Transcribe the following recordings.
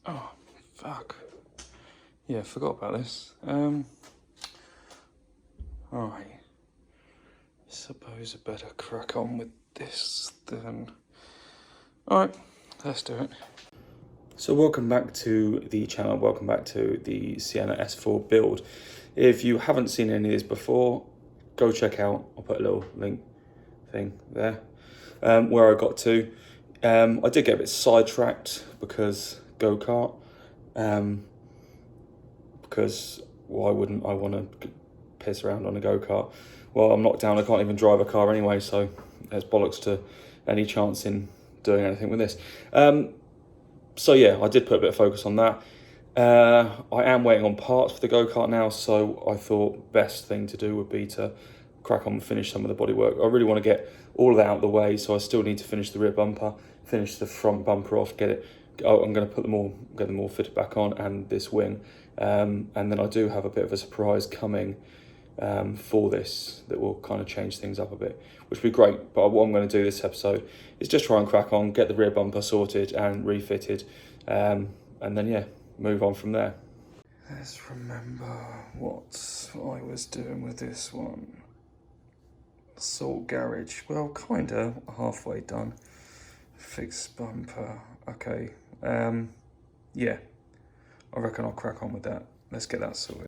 Oh, fuck. Yeah, forgot about this. Alright. Suppose I better crack on with this then. Alright, let's do it. So welcome back to the channel, welcome back to the Sienna S4 build. If you haven't seen any of these before, go check out, I'll put a little link thing there, where I got to. I did get a bit sidetracked because go-kart, because why wouldn't I want to piss around on a go-kart? Well, I'm knocked down, I can't even drive a car anyway, so there's bollocks to any chance in doing anything with this. So yeah, I did put a bit of focus on that. I am waiting on parts for the go-kart now, so I thought best thing to do would be to crack on and finish some of the bodywork. I really want to get all of that out of the way, so I still need to finish the rear bumper, finish the front bumper off, get it. I'm going to put them all, get them all fitted back on, and this wing. And then I do have a bit of a surprise coming for this that will kind of change things up a bit, which will be great. But what I'm going to do this episode is just try and crack on, get the rear bumper sorted and refitted, and then yeah, move on from there. Let's remember what I was doing with this one. Salt garage, well, kinda halfway done. Fixed bumper, okay. Yeah, I reckon I'll crack on with that. Let's get that sorted.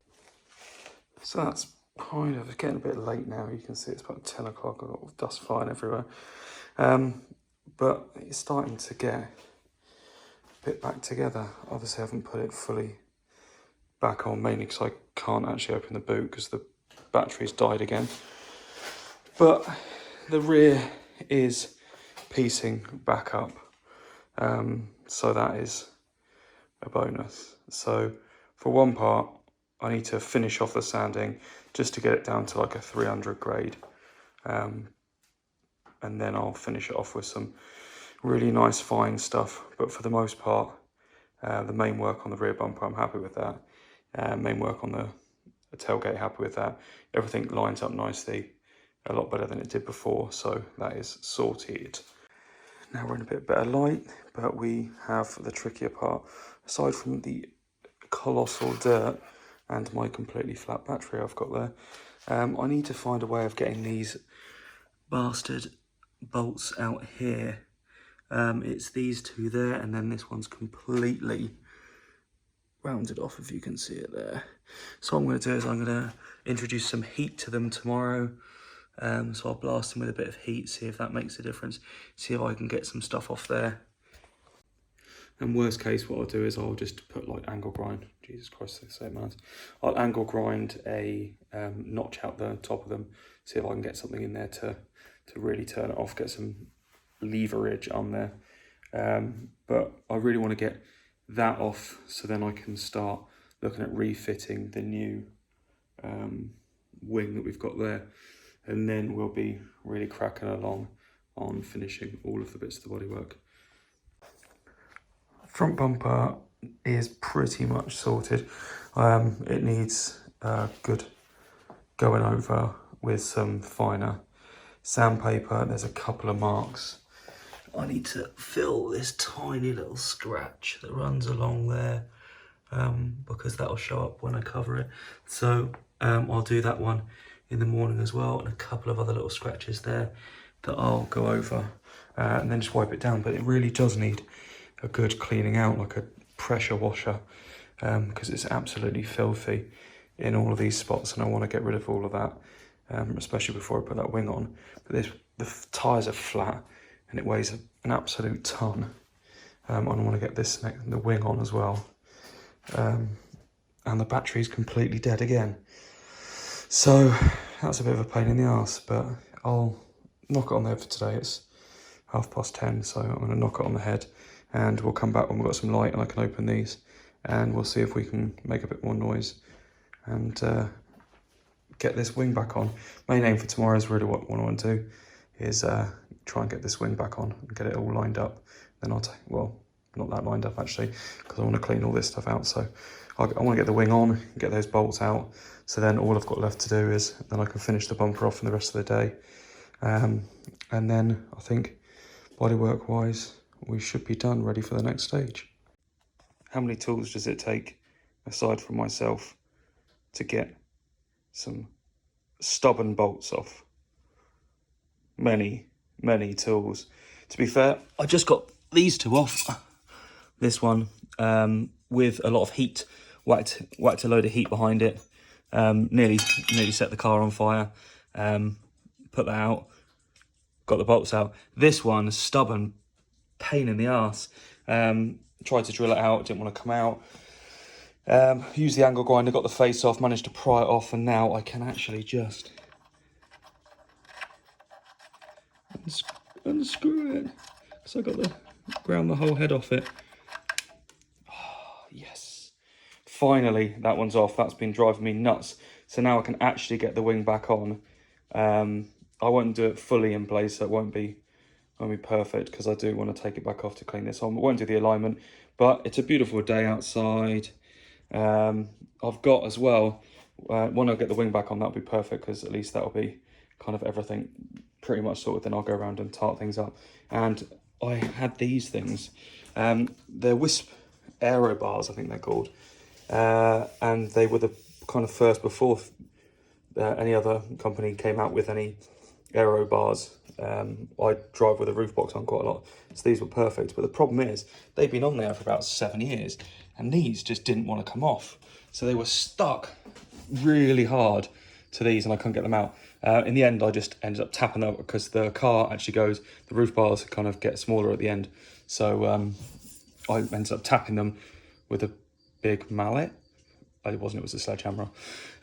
So that's kind of, it's getting a bit late now. You can see it's about 10 o'clock. I've got dust flying everywhere. But it's starting to get a bit back together. Obviously I haven't put it fully back on, mainly because I can't actually open the boot because the battery's died again. But the rear is piecing back up. So that is a bonus. So for one part, I need to finish off the sanding just to get it down to like a 300 grade. And then I'll finish it off with some really nice fine stuff. But for the most part, the main work on the rear bumper, I'm happy with that. Main work on the tailgate, happy with that. Everything lines up nicely, a lot better than it did before. So that is sorted. Now we're in a bit better light, but we have the trickier part. Aside from the colossal dirt and my completely flat battery I've got there, I need to find a way of getting these bastard bolts out here. It's these two there, and then this one's completely rounded off, if you can see it there. So what I'm going to do is I'm going to introduce some heat to them tomorrow. So I'll blast them with a bit of heat, see if that makes a difference, see if I can get some stuff off there. And worst case, what I'll do is I'll just put like angle grind, Jesus Christ, they say it, man. I'll angle grind a notch out the top of them, see if I can get something in there to really turn it off, get some leverage on there. But I really want to get that off, so then I can start looking at refitting the new wing that we've got there. And then we'll be really cracking along on finishing all of the bits of the bodywork. Front bumper is pretty much sorted. It needs good going over with some finer sandpaper. There's a couple of marks. I need to fill this tiny little scratch that runs along there, because that'll show up when I cover it. So I'll do that one in the morning as well, and a couple of other little scratches there that I'll go over and then just wipe it down. But it really does need a good cleaning out, like a pressure washer, because it's absolutely filthy in all of these spots, and I want to get rid of all of that, especially before I put that wing on. But the tyres are flat and it weighs an absolute ton. I want to get the wing on as well, and the battery's completely dead again. So that's a bit of a pain in the arse, but I'll knock it on there for today. It's 10:30, so I'm going to knock it on the head, and we'll come back when we've got some light and I can open these, and we'll see if we can make a bit more noise and get this wing back on. Main aim for tomorrow is really what I want to do, is try and get this wing back on and get it all lined up. Then I'll take, well, not that lined up actually, because I want to clean all this stuff out. So I want to get the wing on, get those bolts out. So then all I've got left to do is then I can finish the bumper off in the rest of the day. And then I think bodywork wise, we should be done, ready for the next stage. how many tools does it take, aside from myself, to get some stubborn bolts off? Many tools. To be fair, I just got these two off. This one with a lot of heat, whacked a load of heat behind it, nearly set the car on fire. Put that out, got the bolts out. This one, stubborn, pain in the arse. Tried to drill it out, didn't want to come out. Used the angle grinder, got the face off, managed to pry it off, and now I can actually just unscrew it. So I got the ground the whole head off it. Oh, yes. Finally, that one's off. That's been driving me nuts. So now I can actually get the wing back on. I won't do it fully in place, so it won't be perfect, because I do want to take it back off to clean this on. I won't do the alignment, but it's a beautiful day outside. I've got as well, when I get the wing back on, that'll be perfect, because at least that'll be kind of everything pretty much sorted. Then I'll go around and tart things up. And I had these things, they're Wisp aero bars, I think they're called, and they were the kind of first before any other company came out with any aero bars. I drive with a roof box on quite a lot, so these were perfect. But the problem is, they've been on there for about 7 years, and these just didn't want to come off. So they were stuck really hard to these, and I couldn't get them out. In the end, I just ended up tapping them, because the car actually goes, the roof bars kind of get smaller at the end. So I ended up tapping them with a big mallet. It wasn't, it was a sledgehammer.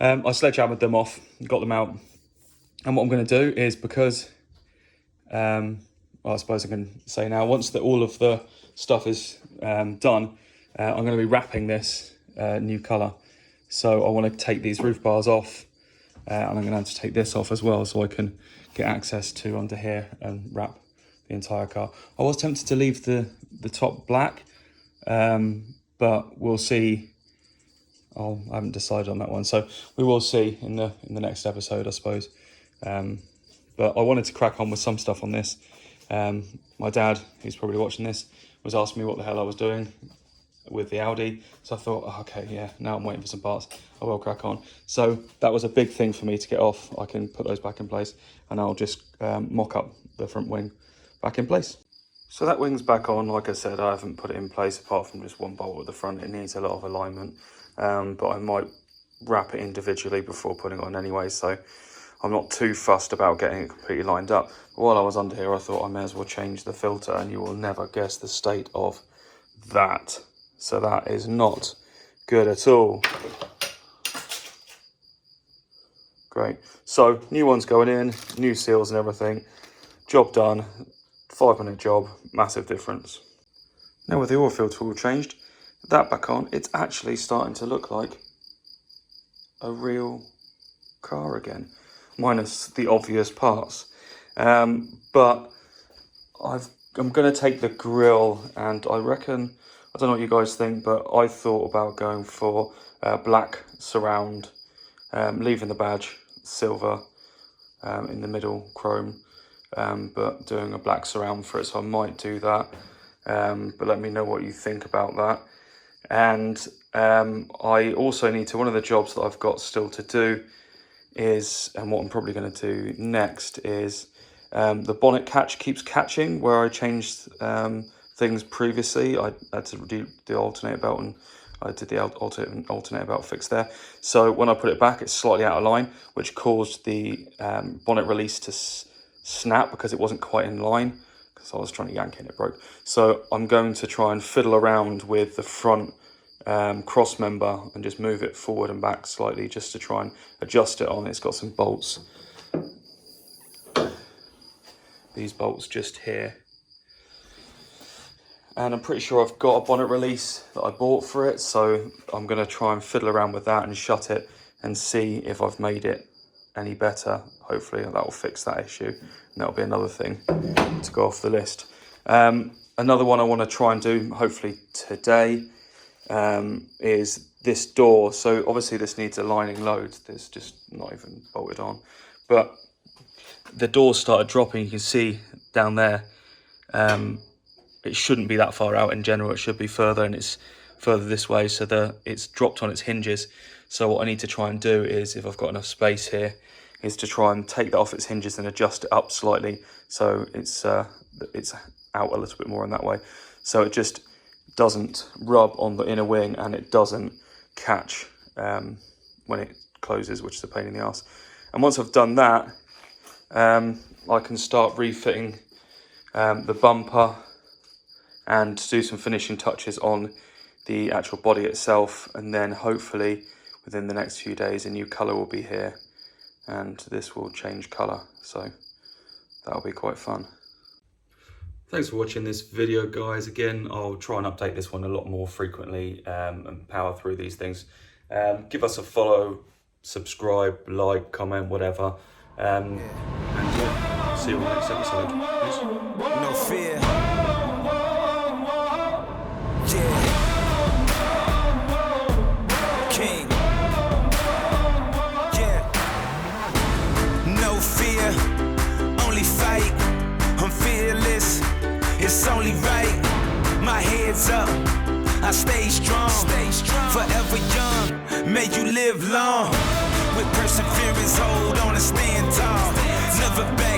I sledgehammered them off, got them out. And what I'm going to do is, because, well, I suppose I can say now, once all of the stuff is done, I'm going to be wrapping this new colour. So I want to take these roof bars off, and I'm going to have to take this off as well, so I can get access to under here and wrap the entire car. I was tempted to leave the top black, but we'll see. I haven't decided on that one, so we will see in the next episode, I suppose. But I wanted to crack on with some stuff on this. My dad, who's probably watching this, was asking me what the hell I was doing with the Audi. So I thought, oh, okay, yeah, now I'm waiting for some parts. I will crack on. So that was a big thing for me to get off. I can put those back in place, and I'll just mock up the front wing back in place. So that wing's back on. Like I said, I haven't put it in place apart from just one bolt at the front. It needs a lot of alignment, but I might wrap it individually before putting it on anyway. So I'm not too fussed about getting it completely lined up. But while I was under here, I thought I may as well change the filter, and you will never guess the state of that. So that is not good at all. Great. So new one's going in, new seals and everything. Job done. 5-minute job, massive difference. Now with the oil filter all changed, that back on, it's actually starting to look like a real car again, minus the obvious parts. But I'm going to take the grille, and I reckon, I don't know what you guys think, but I thought about going for black surround, leaving the badge silver, in the middle chrome, but doing a black surround for it. So I might do that, but let me know what you think about that. And I also need to, one of the jobs that I've got still to do is, and what I'm probably going to do next is, the bonnet catch keeps catching where I changed things previously. I had to do the alternator belt, and I did the alternator belt fix there. So when I put it back, it's slightly out of line, which caused the bonnet release to snap because it wasn't quite in line, because I was trying to yank it and it broke. So I'm going to try and fiddle around with the front cross member and just move it forward and back slightly, just to try and adjust it on. It's got some bolts, these bolts just here, and I'm pretty sure I've got a bonnet release that I bought for it, so I'm going to try and fiddle around with that and shut it and see if I've made it any better. Hopefully that will fix that issue, and that'll be another thing to go off the list. Another one I want to try and do, hopefully today, is this door. So obviously this needs aligning loads. There's just not even bolted on, but the door started dropping. You can see down there, it shouldn't be that far out in general. It should be further, and it's further this way so that it's dropped on its hinges. So what I need to try and do is, if I've got enough space here, is to try and take that off its hinges and adjust it up slightly so it's out a little bit more in that way, so it just doesn't rub on the inner wing and it doesn't catch when it closes, which is a pain in the ass. And once I've done that, I can start refitting the bumper and do some finishing touches on the actual body itself, and then hopefully within the next few days a new colour will be here and this will change colour, so that'll be quite fun. Thanks for watching this video, guys. Again, I'll try and update this one a lot more frequently and power through these things. Give us a follow, subscribe, like, comment, whatever. And yeah, see you on the next episode. Peace. No fear. Yeah. King. Yeah. No fear. Only fight. I'm fearless. It's only right. My head's up. I stay strong. Forever young. May you live long. With perseverance, hold on and stand tall. Never back.